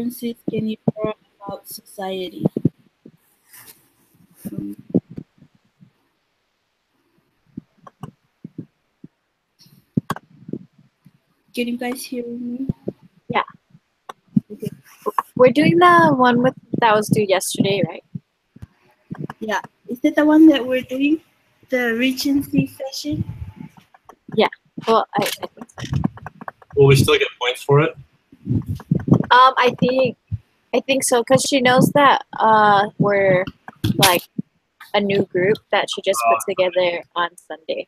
differences can you draw about society? Um, can you guys hear me? Yeah. Okay. We're doing the one with that was due yesterday, right? Yeah. Is that the one that we're doing? The Regency Fashion? Yeah. Well, I think so. Will we still get points for it? I think so because she knows that we're like a new group that she just put together on Sunday.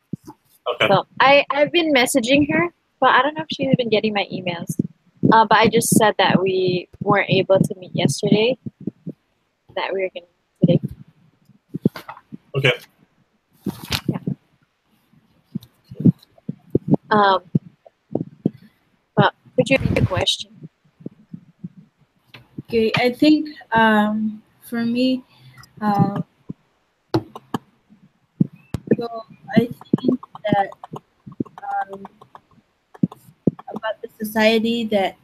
Okay. So I've been messaging her, but I don't know if she's been getting my emails. But I just said that we weren't able to meet yesterday. That we were gonna meet today. Okay. Yeah. But could you repeat the question? Okay, I think for me, uh, so I think that um, about the society that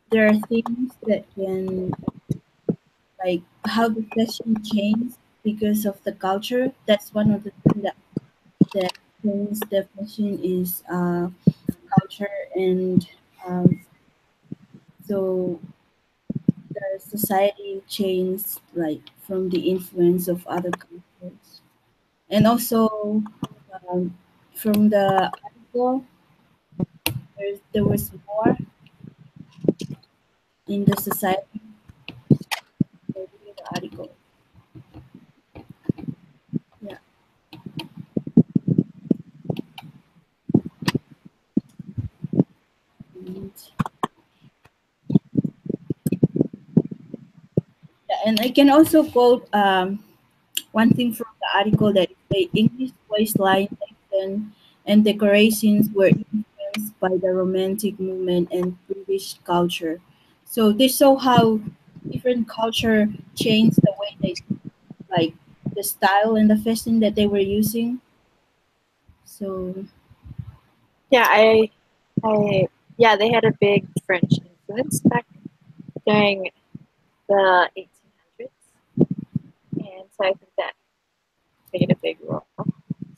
there are things that can like how the fashion changed because of the culture. That's one of the things that brings the fashion is culture and um, so the society changed like from the influence of other cultures and also um, from the article there was more in the society reading the article. Yeah. And, yeah, and I can also quote one thing from the article that the English waistline action and decorations were influenced by the Romantic movement and British culture. So they show how different culture changed the way they like the style and the fashion that they were using. So Yeah, yeah, they had a big French influence back during the 1800s, and so I think that played a big role.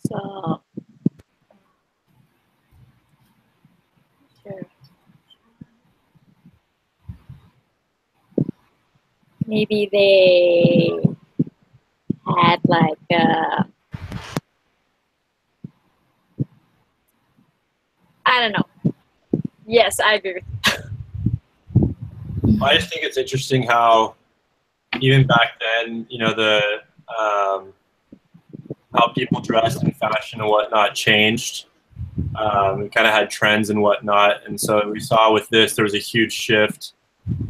So, sure. Maybe they had like I don't know. Yes, I agree with I just think it's interesting how even back then, you know, the um, how people dressed in fashion and whatnot changed. We kind of had trends and whatnot, and so we saw with this there was a huge shift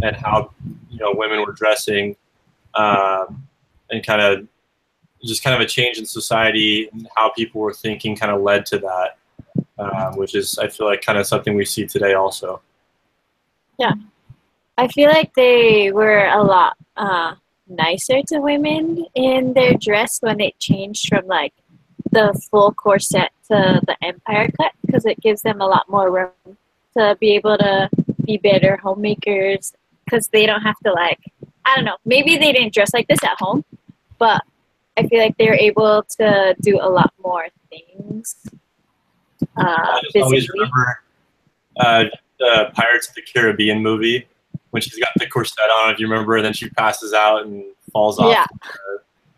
in how women were dressing, and kind of a change in society and how people were thinking kind of led to that, which is I feel like kind of something we see today also. Yeah, I feel like they were a lot nicer to women in their dress when it changed from like the full corset to the empire cut because it gives them a lot more room to be able to be better homemakers because they don't have to like I don't know maybe they didn't dress like this at home but I feel like they're able to do a lot more things I just always physically. remember the Pirates of the Caribbean movie when she's got the corset on, if you remember, and then she passes out and falls off Yeah.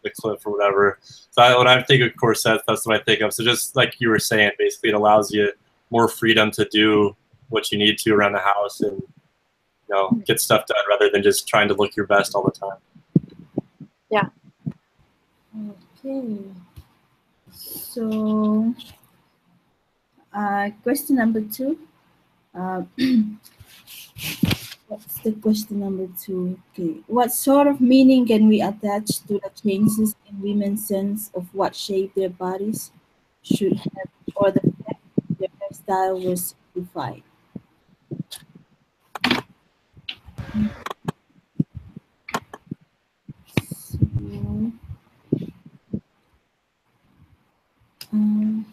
the cliff or whatever. So when I think of corsets, that's what I think of. So just like you were saying, basically it allows you more freedom to do what you need to around the house and get stuff done rather than just trying to look your best all the time. Yeah. okay. So question number 2. Uh, what's the question number 2? Okay. What sort of meaning can we attach to the changes in women's sense of what shape their bodies should have, or the fact their hairstyle was simplified? So, um,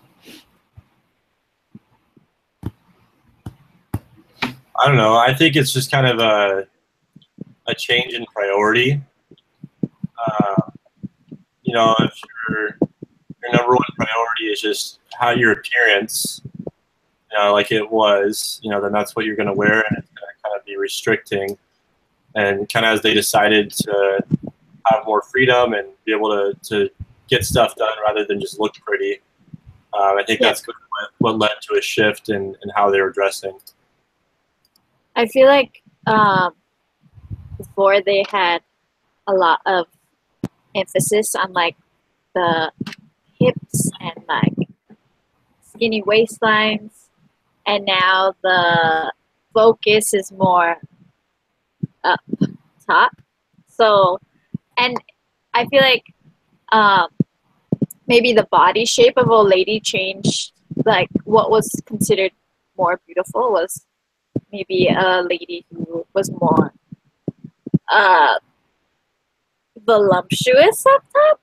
I don't know. I think it's just kind of a a change in priority. Uh, if your number one priority is just how your appearance, like it was, then that's what you're going to wear, and it's going to kind of be restricting. And kind of as they decided to have more freedom and be able to get stuff done rather than just look pretty, I think that's what led to a shift in how they were dressing. I feel like before they had a lot of emphasis on like the hips and like skinny waistlines, and now the focus is more up top. So, and I feel like um, maybe the body shape of a lady changed. Like what was considered more beautiful was maybe a lady who was more uh, voluptuous up top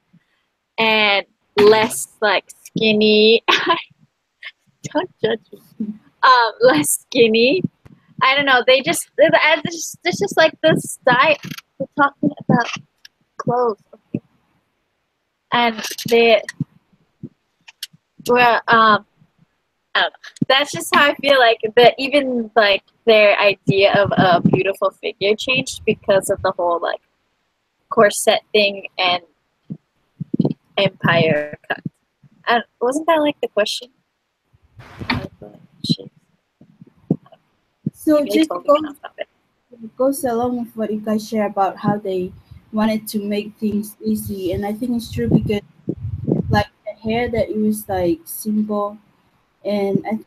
and less like skinny. Don't judge me. Less skinny. I don't know. It's just like the style. We're talking about clothes, okay? And they were I don't know. That's just how I feel like that. Even like their idea of a beautiful figure changed because of the whole like corset thing and empire cut. And wasn't that like the question? So Maybe I just totally went off topic. goes along with what you guys share about how they wanted to make things easy, and I think it's true because like the hair that it was like simple, and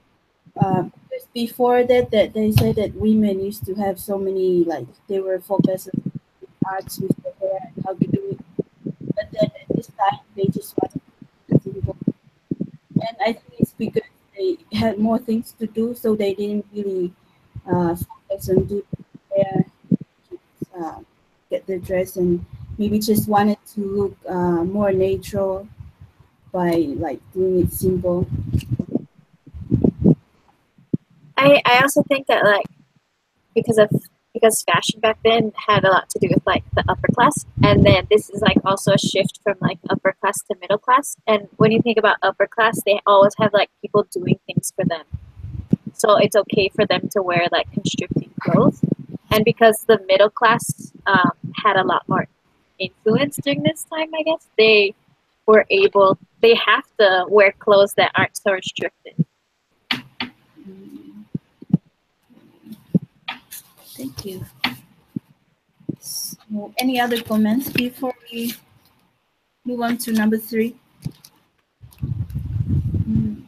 because before that they said that women used to have so many like they were focused on arts with the hair and how to do it, but then at this time they just wanted to keep it simple, and I think it's because they had more things to do, so they didn't really focus on doing hair, uh, get the dress, and maybe just wanted to look more natural by like doing it simple. I also think that like because of because fashion back then had a lot to do with like the upper class, and then this is like also a shift from like upper class to middle class. And when you think about upper class, they always have like people doing things for them, so it's okay for them to wear like constricting clothes. And because the middle class had a lot more influence during this time, I guess they have to wear clothes that aren't so restricted. Mm, thank you. So, any other comments before we move on to number three? Mm,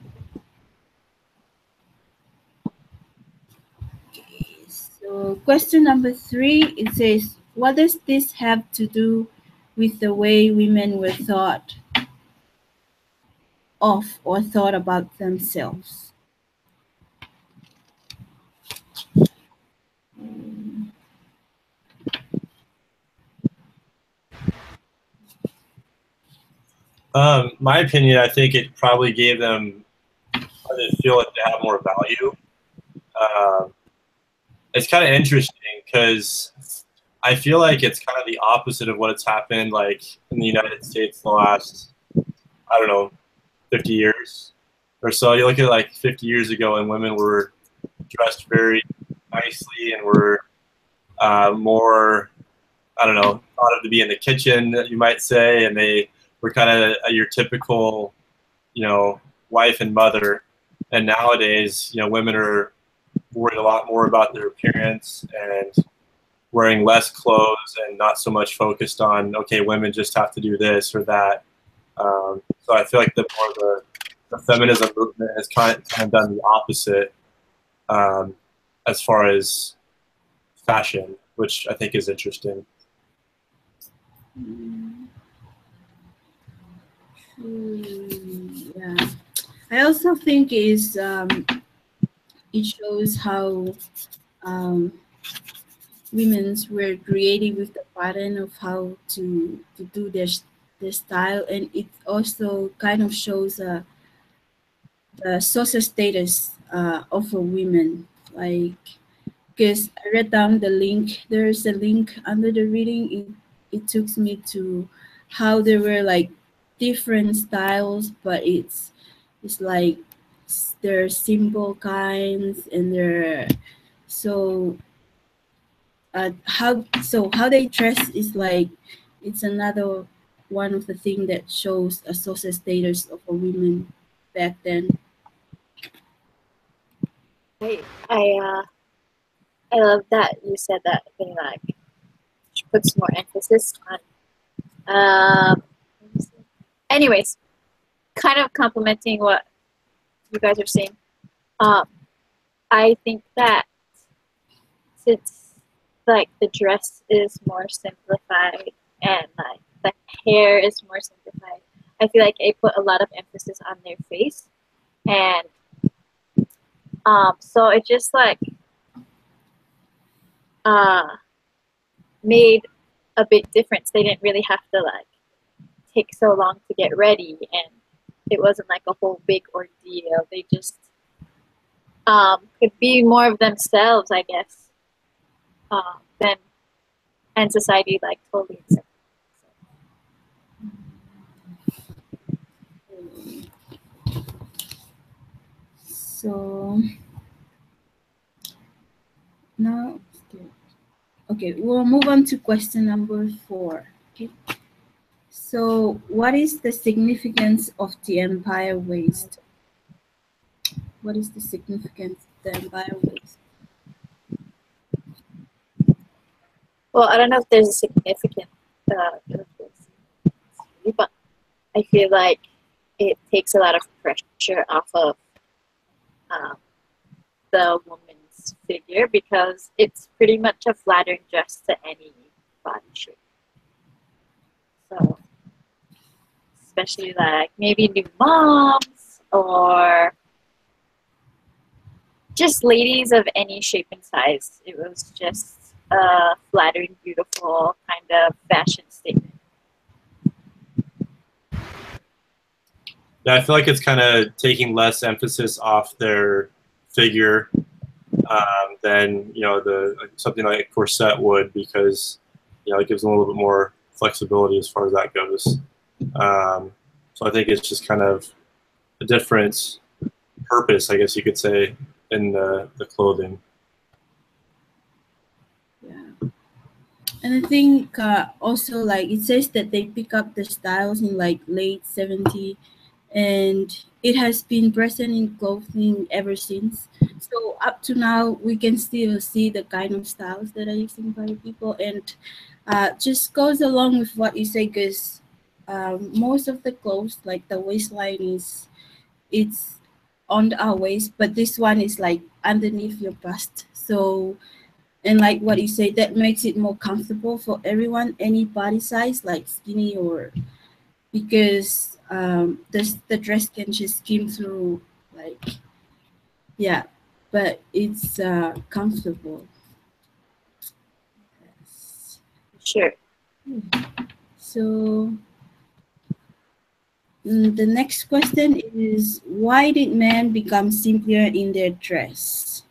so, question number three, it says, what does this have to do with the way women were thought of or thought about themselves? My opinion, I think it probably gave them, they feel like they have more value. Um, it's kind of interesting because I feel like it's kind of the opposite of what's happened like in the United States the last, I don't know, 50 years or so. You look at like 50 years ago and women were dressed very nicely and were more, I don't know, thought of to be in the kitchen, you might say, and they were kind of your typical, wife and mother. And nowadays, women are worried a lot more about their appearance and wearing less clothes and not so much focused on, okay, women just have to do this or that. So I feel like the feminism movement has kind of done the opposite as far as fashion, which I think is interesting. Mm, yeah. I also think it shows how um, women's were creative with the pattern of how to do their style, and it also kind of shows the social status of a woman. Like because I read down the link. There's a link under the reading. It took me to how there were like different styles, but it's like there are simple kinds and there are so how they dress is like it's another one of the thing that shows a social status of a woman back then. I I love that you said that thing like puts more emphasis on let me see. Anyways, kind of complimenting what you guys are saying. Um, I think that since like the dress is more simplified and like the hair is more simplified, I feel like they put a lot of emphasis on their face, and so it just like uh made a big difference. They didn't really have to like take so long to get ready, and it wasn't like a whole big ordeal. They just could be more of themselves, I guess. Then and society like totally accepted. So now, okay, we'll move on to question number 4. Okay. So, what is the significance of the empire waist? What is the significance of the empire waist? Well, I don't know if there's a significant but I feel like it takes a lot of pressure off of um, the woman's figure because it's pretty much a flattering dress to any body shape. So, especially like maybe new moms or just ladies of any shape and size. It was just a flattering, beautiful kind of fashion statement. Yeah, I feel like it's kind of taking less emphasis off their figure than the like something like a corset would, because it gives them a little bit more flexibility as far as that goes. So I think it's just kind of a different purpose, I guess you could say, in the clothing. Yeah. And I think also like it says that they pick up the styles in like late 70s and it has been present in clothing ever since. So up to now, we can still see the kind of styles that are using by people, and just goes along with what you say, because most of the clothes, like the waistline is it's on our waist, but this one is like underneath your bust. So and like what you say, that makes it more comfortable for everyone, any body size, like skinny or because the dress can just skim through like yeah, but it's comfortable. Yes. Sure. So the next question is, why did men become simpler in their dress?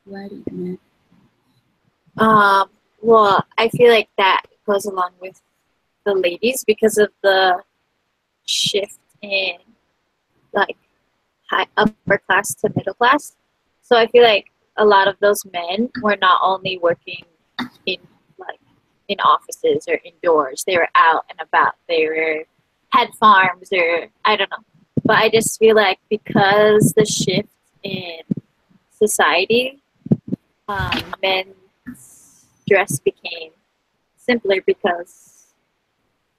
Why did men? Um, well, I feel like that goes along with the ladies because of the shift in like high upper class to middle class. So I feel like a lot of those men were not only working in like in offices or indoors, they were out and about. They were had farms or I don't know. But I just feel like because the shift in society, men's dress became simpler because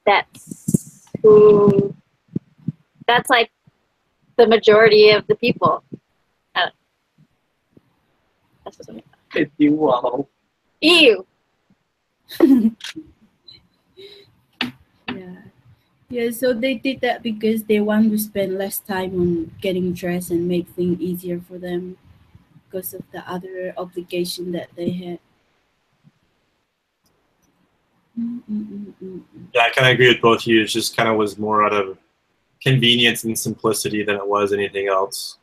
that's who that's like the majority of the people. Uh, that's just something. If you wow. Ew. Yeah. Yeah, so they did that because they want to spend less time on getting dressed and make things easier for them because of the other obligation that they had. Mm. Yeah, I kind of agree with both of you. It just kind of was more out of convenience and simplicity than it was anything else.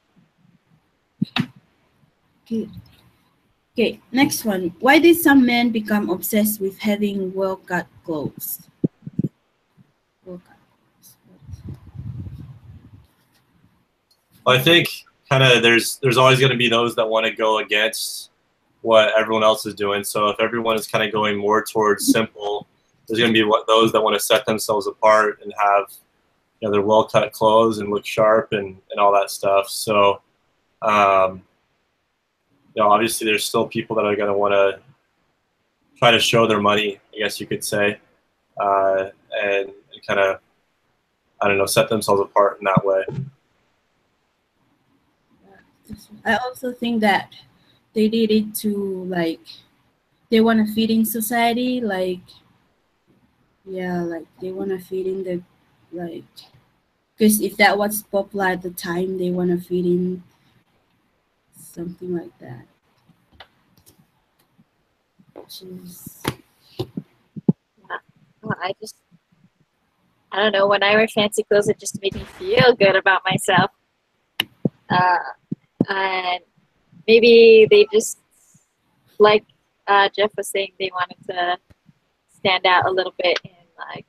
Okay. Okay, next one. Why did some men become obsessed with having well-cut clothes? Well-cut clothes. Well, I think kind of there's always going to be those that want to go against what everyone else is doing. So if everyone is kind of going more towards simple, there's going to be those that want to set themselves apart and have their well cut clothes and look sharp and all that stuff. So um, obviously there's still people that are going to want to try to show their money, I guess you could say, and kind of I don't know, set themselves apart in that way. I also think that they did it to like they want to fit in society, like yeah, like they want to fit in the like because if that was popular at the time, they want to fit in something like that. Which is Yeah. Well, I don't know. When I wear fancy clothes, it just makes me feel good about myself. Uh, and maybe they just, like Jeff was saying, they wanted to stand out a little bit and like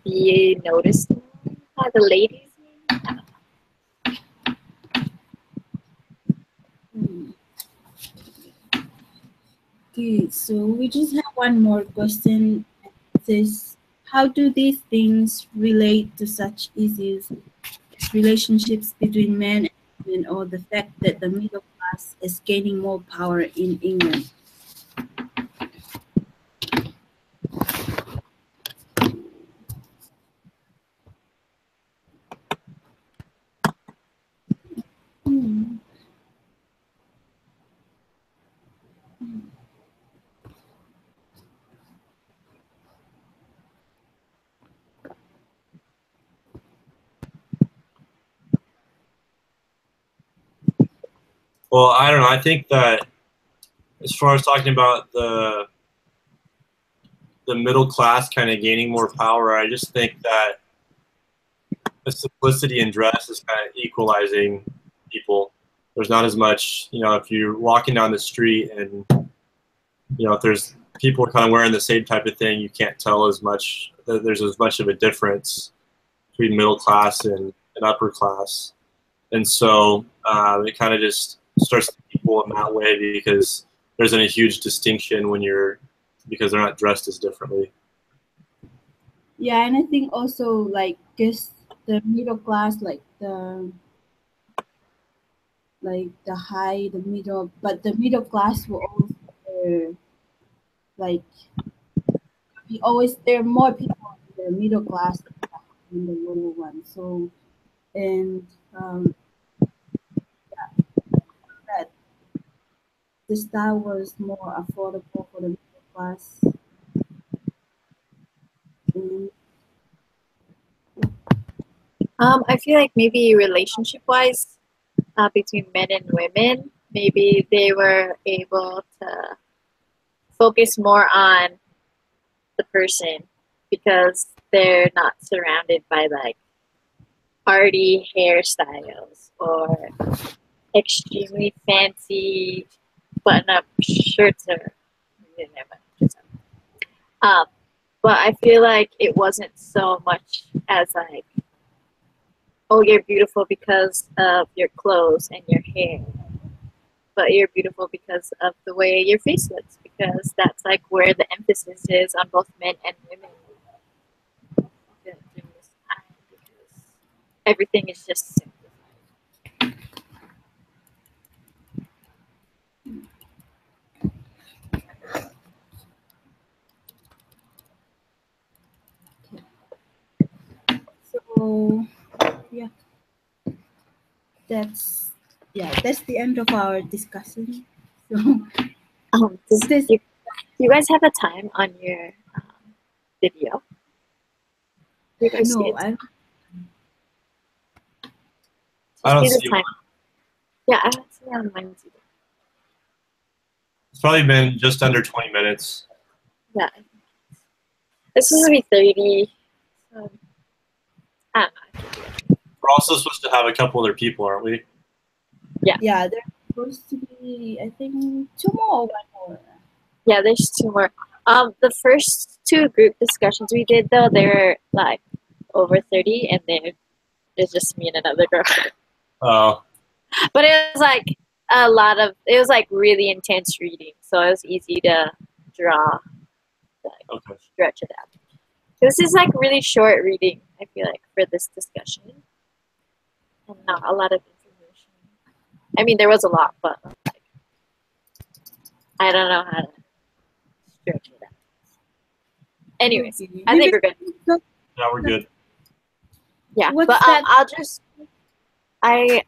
be noticed by the ladies. hmm. Okay, so we just have one more question. It says, how do these things relate to such issues as relationships between men and women, or the fact that the middle class is gaining more power in England? Hmm. Well, I don't know. I think that as far as talking about the middle class kind of gaining more power, I just think that the simplicity in dress is kind of equalizing people. There's not as much, if you're walking down the street and if there's people kind of wearing the same type of thing, you can't tell as much. There's as much of a difference between middle class and upper class, and so it kind of just starts to equal in that way because there's a huge distinction because they're not dressed as differently. Yeah, and I think also like because the middle class, the high, the middle, but the middle class will always like we always there are more people in the middle class than the lower one. So and that the style was more affordable for the middle class. And I feel like maybe relationship wise, between men and women, maybe they were able to focus more on the person because they're not surrounded by like party hairstyles or extremely fancy button-up shirts or um, but I feel like it wasn't so much as like, oh, you're beautiful because of your clothes and your hair, but you're beautiful because of the way your face looks, because that's like where the emphasis is on both men and women during this time, because everything is just simple. so yeah, that's that's the end of our discussion. So this Do you guys have a time on your video? Do you guys see no, it? I I don't See the see time. one. Yeah, I don't see it on mine either. It's probably been just under 20 minutes. Yeah. This is gonna be 30. So, I don't know. We're also supposed to have a couple other people, aren't we? Yeah, there's supposed to be, I think, two more or one more. Yeah, there's two more. The first two group discussions we did though, they're like over 30, and then it's just me and another girl. Oh, But it was like it was like really intense reading, so it was easy to draw, like okay. stretch it out. This is like really short reading, I feel like, for this discussion, and not a lot of information. I mean, there was a lot, but like, I don't know how to stretch it out. Anyways, Okay. I think we're good. Yeah, we're good. Yeah, What's but that? I'll just I